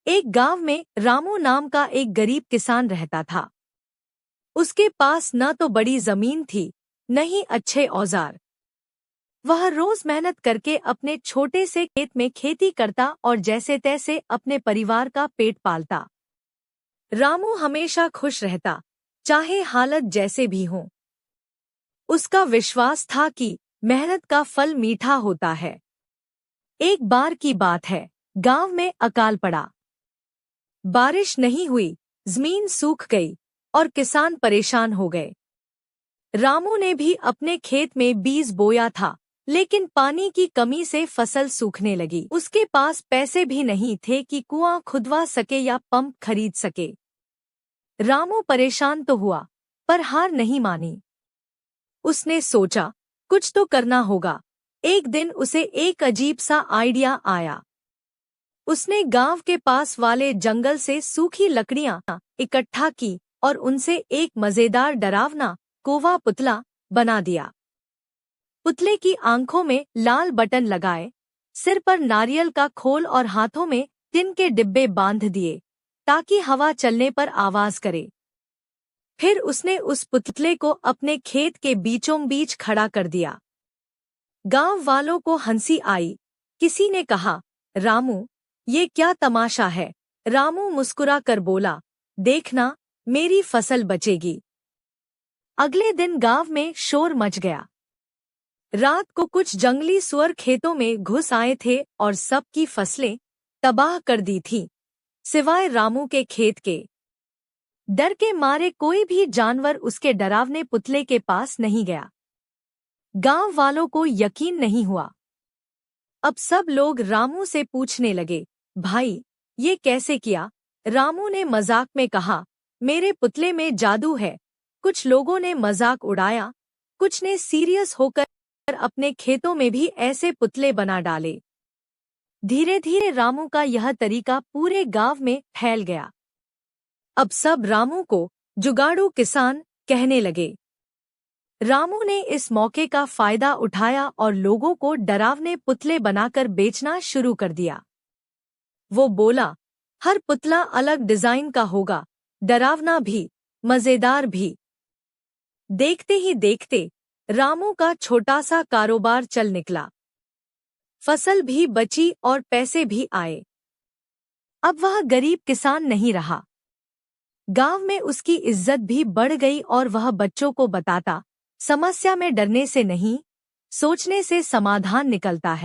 एक गांव में रामू नाम का एक गरीब किसान रहता था। उसके पास न तो बड़ी जमीन थी, न ही अच्छे औजार। वह रोज मेहनत करके अपने छोटे से खेत में खेती करता और जैसे तैसे अपने परिवार का पेट पालता। रामू हमेशा खुश रहता, चाहे हालत जैसे भी हो। उसका विश्वास था कि मेहनत का फल मीठा होता है। एक बार की बात है, गांव में अकाल पड़ा। बारिश नहीं हुई, जमीन सूख गई और किसान परेशान हो गए। रामू ने भी अपने खेत में बीज बोया था, लेकिन पानी की कमी से फसल सूखने लगी। उसके पास पैसे भी नहीं थे कि कुआं खुदवा सके या पंप खरीद सके। रामू परेशान तो हुआ, पर हार नहीं मानी। उसने सोचा, कुछ तो करना होगा। एक दिन उसे एक अजीब सा आइडिया आया। उसने गांव के पास वाले जंगल से सूखी लकड़ियां इकट्ठा की और उनसे एक मजेदार डरावना कोवा पुतला बना दिया। पुतले की आंखों में लाल बटन लगाए, सिर पर नारियल का खोल और हाथों में टिन के डिब्बे बांध दिए ताकि हवा चलने पर आवाज करे। फिर उसने उस पुतले को अपने खेत के बीचों बीच खड़ा कर दिया। गांव वालों को हंसी आई। किसी ने कहा, रामू, ये क्या तमाशा है। रामू मुस्कुरा कर बोला, देखना, मेरी फसल बचेगी। अगले दिन गांव में शोर मच गया। रात को कुछ जंगली सुअर खेतों में घुस आए थे और सबकी फसलें तबाह कर दी थीं, सिवाय रामू के खेत के। डर के मारे कोई भी जानवर उसके डरावने पुतले के पास नहीं गया। गांव वालों को यकीन नहीं हुआ। अब सब लोग रामू से पूछने लगे, भाई, ये कैसे किया? रामू ने मजाक में कहा, मेरे पुतले में जादू है। कुछ लोगों ने मजाक उड़ाया, कुछ ने सीरियस होकर अपने खेतों में भी ऐसे पुतले बना डाले। धीरे धीरे रामू का यह तरीका पूरे गांव में फैल गया। अब सब रामू को जुगाड़ू किसान कहने लगे। रामू ने इस मौके का फायदा उठाया और लोगों को डरावने पुतले बनाकर बेचना शुरू कर दिया। वो बोला, हर पुतला अलग डिजाइन का होगा, डरावना भी, मजेदार भी। देखते ही देखते रामू का छोटा सा कारोबार चल निकला। फसल भी बची और पैसे भी आए। अब वह गरीब किसान नहीं रहा। गांव में उसकी इज्जत भी बढ़ गई और वह बच्चों को बताता, समस्या में डरने से नहीं, सोचने से समाधान निकलता है।